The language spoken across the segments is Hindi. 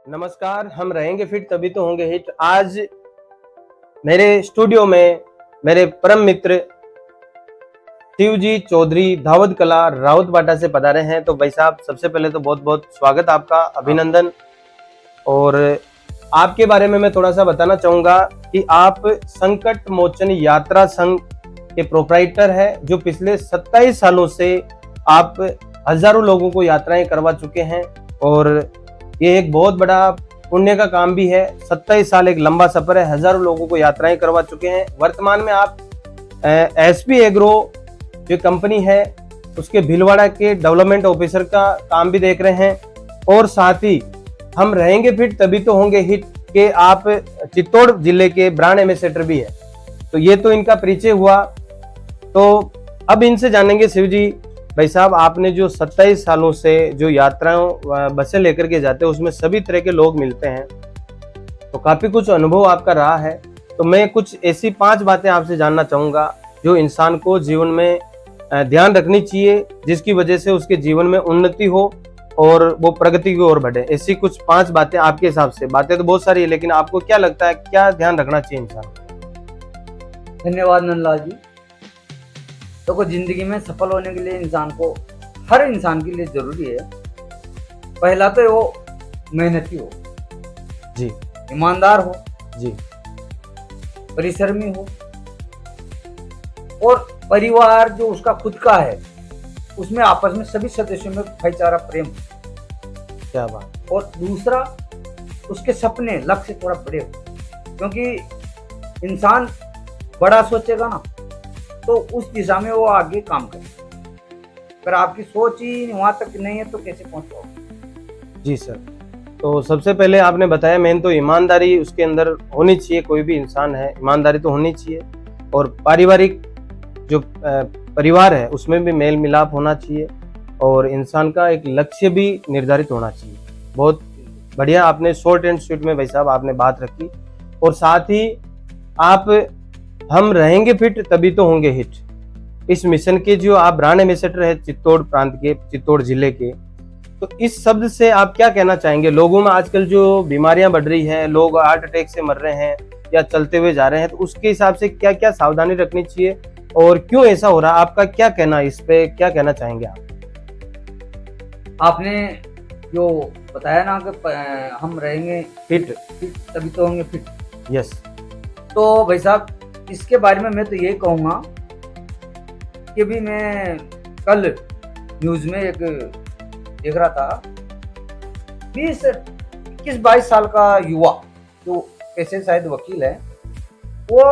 नमस्कार। हम रहेंगे फिट तभी तो होंगे हिट। आज मेरे स्टूडियो में मेरे परम मित्र शिवजी चौधरी धावत कला राउत बाटा से पधारे हैं। तो भाई साहब, सबसे पहले तो बहुत बहुत स्वागत आपका, अभिनंदन। और आपके बारे में मैं थोड़ा सा बताना चाहूंगा कि आप संकट मोचन यात्रा संघ के प्रोप्राइटर है, जो पिछले 27 सालों से आप हजारों लोगों को यात्राएं करवा चुके हैं। और ये एक बहुत बड़ा पुण्य का काम भी है। 27 साल एक लंबा सफर है, हजारों लोगों को यात्राएं करवा चुके हैं। वर्तमान में आप एसपी एग्रो जो कंपनी है उसके भीलवाड़ा के डेवलपमेंट ऑफिसर का काम भी देख रहे हैं। और साथ ही हम रहेंगे फिट तभी तो होंगे हिट के आप चित्तौड़ जिले के ब्रांड एम्बेसडर भी है। तो ये तो इनका परिचय हुआ। तो अब इनसे जानेंगे शिव जी भाई साहब, आपने जो 27 सालों से जो यात्राओं बसें लेकर के जाते हैं उसमें सभी तरह के लोग मिलते हैं, तो काफी कुछ अनुभव आपका रहा है। तो मैं कुछ ऐसी 5 बातें आपसे जानना चाहूंगा जो इंसान को जीवन में ध्यान रखनी चाहिए, जिसकी वजह से उसके जीवन में उन्नति हो और वो प्रगति की ओर बढ़े। ऐसी कुछ 5 बातें आपके हिसाब से, बातें तो बहुत सारी है, लेकिन आपको क्या लगता है क्या ध्यान रखना चाहिए इंसान? धन्यवाद नंदलाल जी। तो जिंदगी में सफल होने के लिए इंसान को, हर इंसान के लिए जरूरी है, पहला तो वो मेहनती हो जी, ईमानदार हो जी, परिश्रमी हो, और परिवार जो उसका खुद का है उसमें आपस में सभी सदस्यों में भाईचारा प्रेम हो। क्या बात। और दूसरा, उसके सपने लक्ष्य थोड़ा बड़े हो, क्योंकि इंसान बड़ा सोचेगा ना तो उस दिशा में वो आगे काम करे। अगर आपकी सोच ही वहां तक नहीं है तो कैसे पहुंच पाओगे? जी सर। तो सबसे पहले आपने बताया मेन तो ईमानदारी उसके अंदर होनी चाहिए। कोई भी इंसान है, ईमानदारी तो होनी चाहिए। और पारिवारिक जो परिवार है उसमें भी मेल मिलाप होना चाहिए। और इंसान का एक लक्ष्य भी निर्धारित होना चाहिए। बहुत बढ़िया आपने शॉर्ट एंड स्वीट में भाई साहब आपने बात रखी। और साथ ही आप हम रहेंगे फिट तभी तो होंगे हिट इस मिशन के जो आप ब्रांड एम्बेसडर है चित्तौड़ प्रांत के, चित्तौड़ जिले के, तो इस शब्द से आप क्या कहना चाहेंगे? लोगों में आजकल जो बीमारियां बढ़ रही हैं, लोग हार्ट अटैक से मर रहे हैं या चलते हुए जा रहे हैं, तो उसके हिसाब से क्या क्या सावधानी रखनी चाहिए और क्यों ऐसा हो रहा है? आपका क्या कहना, इस पे क्या कहना चाहेंगे आप? आपने जो बताया ना कि हम रहेंगे फिट तभी तो होंगे फिट। यस। तो भाई साहब, इसके बारे में मैं तो ये कहूँगा कि भी मैं कल न्यूज में एक देख रहा था, 21-22 साल का युवा जो पैसे शायद वकील है, वो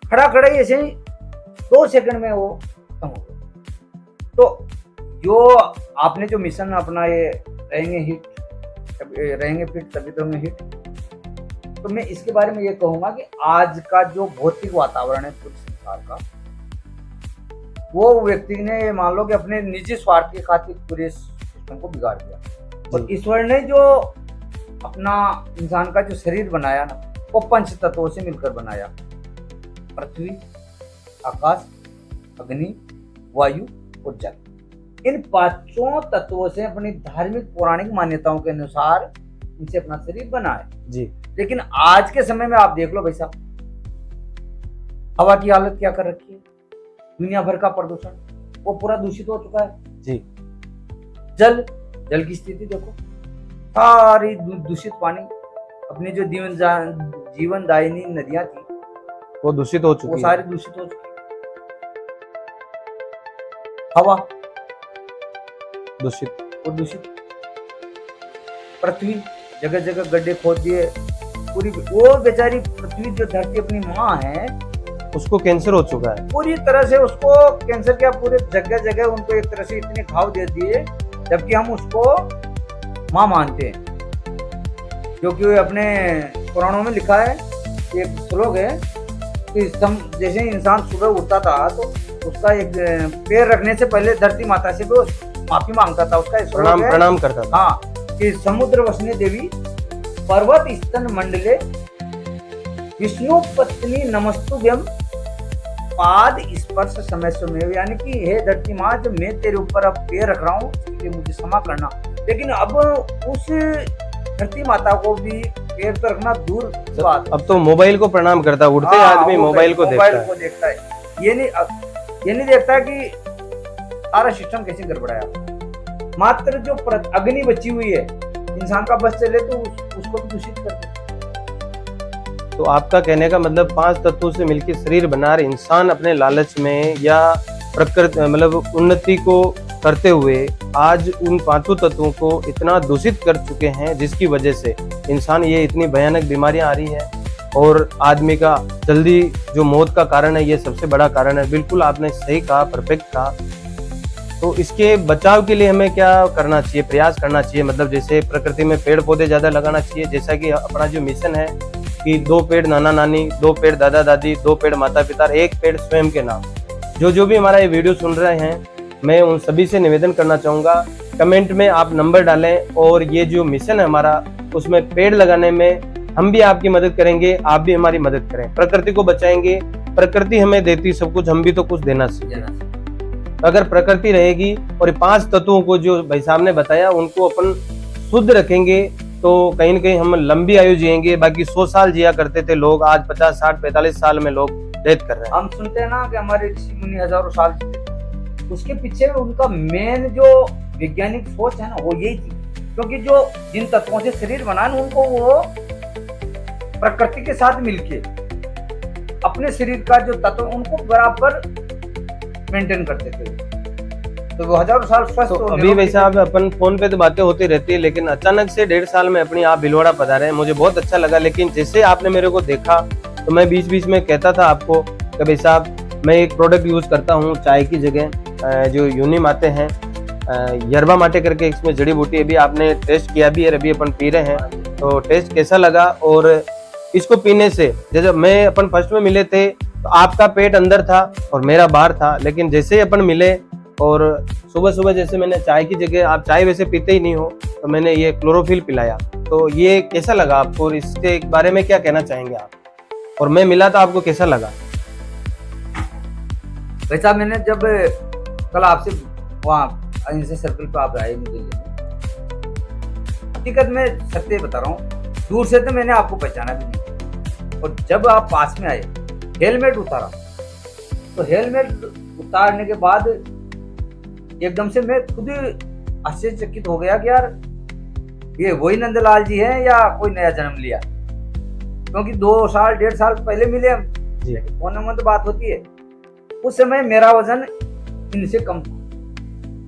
खड़ा खड़ा ही ऐसे ही 2 सेकंड में वो खत्म हो गया। तो जो आपने जो मिशन अपना ये रहेंगे फिट तभी तो होंगे हिट, तो मैं इसके बारे में ये कहूंगा कि आज का जो भौतिक वातावरण है पूरे संसार का, वो व्यक्ति ने मान लो कि अपने निजी स्वार्थ के खातिर पूरे सिस्टम को बिगाड़ दिया। और ईश्वर ने जो अपना इंसान का जो शरीर बनाया ना, वो 5 तत्वों से मिलकर बनाया। पृथ्वी, आकाश, अग्नि, वायु और जल। इन 5 तत्वों से अपनी धार्मिक पौराणिक मान्यताओं के अनुसार इनसे अपना शरीर बना है जी। लेकिन आज के समय में आप देख लो भाई साहब, हवा की हालत क्या कर रखी है, दुनिया भर का प्रदूषण वो पूरा दूषित हो चुका है जी। जल की स्थिति देखो, सारी दूषित पानी, अपनी जो जीवन दायिनी नदियां थी वो दूषित हो चुकी वो है। सारी दूषित हो चुकी। हवा दूषित, पृथ्वी जगह जगह गड्ढे खोद दिए, पूरी वो बेचारी पृथ्वी जो धरती अपनी माँ है उसको कैंसर हो चुका है। पूरी तरह से उसको कैंसर क्या, पूरे जगह जगह उनको एक तरह से इतने घाव दे दिए, जबकि हम उसको माँ मानते हैं। क्योंकि अपने पुराणों में लिखा है, एक श्लोक है कि जैसे इंसान सुबह उठता था तो उसका एक पैर रखने से पहले धरती माता से वो माफी मांगता था, उसका प्रणाम करता था। हाँ, कि समुद्र वसने देवी पर्वत स्तन मंडले विष्णु पत्नी नमस्तुभ्यम पाद स्पर्श समय में, यानी कि हे धरती माँ, जब मैं तेरे ऊपर अब पैर रख रहा हूँ इसलिए मुझे क्षमा करना। लेकिन अब उस धरती माता को भी पैर तो रखना दूर की बात है। अब तो मोबाइल को प्रणाम करता है, उठते हाँ, आदमी वो मोबाइल को देखता है। ये नहीं देखता कि सारा सिस्टम कैसे गड़बड़ाया। मात्र जो अग्नि बची हुई है, इंसान का बस चले तो उसको भी दूषित करते। तो आपका कहने का मतलब 5 तत्वों से मिलकर शरीर बना रहे इंसान अपने लालच में या प्रकृति मतलब उन्नति को करते हुए आज उन 5 तत्वों को इतना दूषित कर चुके हैं, जिसकी वजह से इंसान ये इतनी भयानक बीमारियां आ रही है और आदमी का जल्दी जो मौत का कारण है, ये सबसे बड़ा कारण है। बिल्कुल आपने सही कहा, परफेक्ट कहा। तो इसके बचाव के लिए हमें क्या करना चाहिए, प्रयास करना चाहिए? मतलब जैसे प्रकृति में पेड़ पौधे ज्यादा लगाना चाहिए, जैसा कि अपना जो मिशन है कि 2 पेड़ नाना नानी, 2 पेड़ दादा दादी, 2 पेड़ माता पिता, 1 पेड़ स्वयं के नाम। जो भी हमारा ये वीडियो सुन रहे हैं, मैं उन सभी से निवेदन करना चाहूँगा, कमेंट में आप नंबर डालें और ये जो मिशन है हमारा, उसमें पेड़ लगाने में हम भी आपकी मदद करेंगे, आप भी हमारी मदद करें। प्रकृति को बचाएंगे, प्रकृति हमें देती सब कुछ, हम भी तो कुछ देना चाहिए। अगर प्रकृति रहेगी और 5 तत्वों को जो भाई साहब ने बताया उनको अपन शुद्ध रखेंगे तो कहीं न कहीं हम लंबी आयु जिएंगे। बाकी 100 साल जिया करते थे लोग, आज 50, 60, 45 साल में लोग डेथ कर रहे हैं। हम सुनते हैं ना कि हमारे ऋषि मुनि हजारों साल जीते, उसके पीछे उनका मेन जो वैज्ञानिक सोच है ना, वो यही थी। क्योंकि जो जिन तत्वों से शरीर बना है उनको वो प्रकृति के साथ मिलके अपने शरीर का जो तत्व उनको बराबर मेंटेन करते थे, तो वो हजारों साल स्वस्थ। तो अभी वैसा अपन फोन पे तो बातें होती रहती है, लेकिन अचानक से 1.5 साल में अपनी आप भिलवाड़ा पधारे हैं, मुझे बहुत अच्छा लगा। लेकिन जैसे आपने मेरे को देखा तो मैं बीच बीच में कहता था आपको कि भाई साहब मैं एक प्रोडक्ट यूज करता हूँ चाय की जगह, जो यूनी माते हैं, यरबा माटे करके इसमें जड़ी बूटी, अभी आपने टेस्ट किया भी है, अभी अपन पी रहे हैं, तो टेस्ट कैसा लगा? और इसको पीने से जैसे मैं अपन फर्स्ट में मिले थे तो आपका पेट अंदर था और मेरा बाहर था, लेकिन जैसे ही अपन मिले और सुबह सुबह जैसे मैंने चाय की जगह, आप चाय वैसे पीते ही नहीं हो, तो मैंने ये क्लोरोफिल पिलाया, तो ये कैसा लगा आपको और इसके बारे में क्या कहना चाहेंगे आप? और मैं मिला तो आपको कैसा लगा? वैसा मैंने जब कल आपसे वहाँ अहिंसा सर्कल पे आप आए मुझे लेने, हकीकत में सत्य बता रहा हूँ, दूर से तो मैंने आपको पहचाना भी नहीं, और जब आप पास में आए हेलमेट उतारा, तो हेलमेट उतारने के बाद एकदम से मैं खुद आश्चर्यचकित हो गया कि यार ये वही नंदलाल जी हैं या कोई नया जन्म लिया। क्योंकि 2 साल 1.5 साल पहले मिले हम, फोन नंबर तो बात होती है। उस समय मेरा वजन इनसे कम था,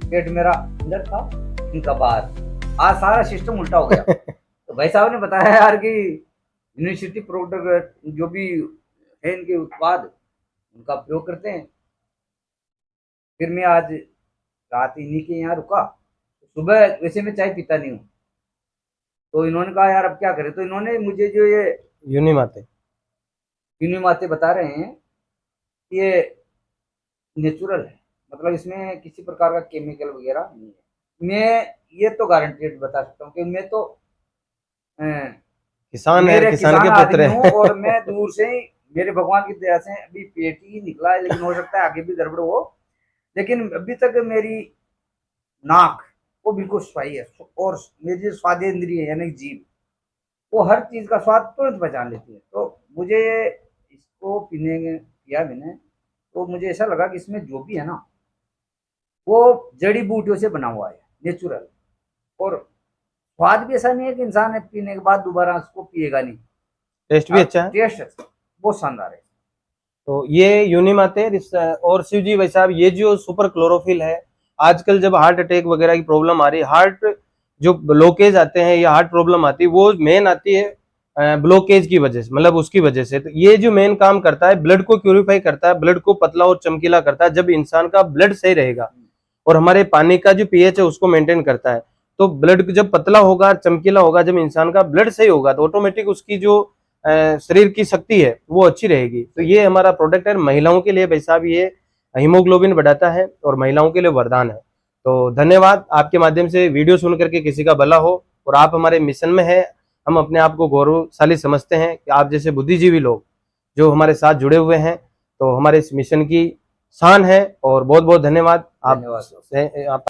पेट मेरा अंदर था, इनका बाहर। आज सारा सिस्टम उल्टा हो गया। तो भाई साहब ने बताया यार कि यूनिवर्सिटी प्रोडक्ट जो भी है इनके उत्पाद, उनका प्रयोग करते हैं। फिर मैं आज रात इन्हीं के यहाँ रुका, सुबह वैसे मैं चाय पीता नहीं हूँ, तो इन्होंने कहा यार अब क्या करें, तो इन्होंने मुझे जो ये यूनी माते बता रहे हैं, ये नेचुरल है, मतलब इसमें किसी प्रकार का केमिकल वगैरह नहीं है। मैं ये तो गारंटेड बता सकता हूँ कि मैं तो किसान है, किसान के पुत्र हैं और मैं दूर से ही, मेरे भगवान की दया से अभी पेट ही निकला है, लेकिन हो सकता है आगे भी गड़बड़ हो। लेकिन अभी तक मेरी नाक वो बिल्कुल सफाई है, और मेरी स्वादेंद्रिय यानी जीभ, वो हर चीज का स्वाद तुरंत पहचान लेती है। तो मुझे इसको पिया मैंने, तो मुझे ऐसा लगा कि इसमें जो भी है ना वो जड़ी बूटियों से बना हुआ है, नेचुरल, और स्वाद भी ऐसा नहीं है कि इंसान पीने के बाद दोबारा उसको पिएगा नहीं। टेस्ट भी अच्छा है, टेस्ट बहुत शानदार है। तो ये यूनिमाते और शिव जी भाई साहब, ये जो सुपर क्लोरोफिल है, आजकल जब हार्ट अटैक वगैरह की प्रॉब्लम आ रही है, हार्ट जो ब्लॉकेज आते हैं या हार्ट प्रॉब्लम आती है, वो मेन आती है ब्लॉकेज की वजह से, मतलब उसकी वजह से। तो ये जो मेन काम करता है, ब्लड को प्यूरिफाई करता है, ब्लड को पतला और चमकीला करता है। जब इंसान का ब्लड सही रहेगा और हमारे पानी का जो पीएच है उसको मेंटेन करता है, तो ब्लड जब पतला होगा, चमकीला होगा, जब इंसान का ब्लड सही होगा तो ऑटोमेटिक उसकी जो शरीर की शक्ति है वो अच्छी रहेगी। तो ये हमारा प्रोडक्ट है महिलाओं के लिए भाई साहब, ये हीमोग्लोबिन बढ़ाता है और महिलाओं के लिए वरदान है। तो धन्यवाद, आपके माध्यम से वीडियो सुन करके किसी का भला हो और आप हमारे मिशन में है। हम अपने आप को गौरवशाली समझते हैं कि आप जैसे बुद्धिजीवी लोग जो हमारे साथ जुड़े हुए हैं, तो हमारे इस मिशन की शान है। और बहुत बहुत धन्यवाद आप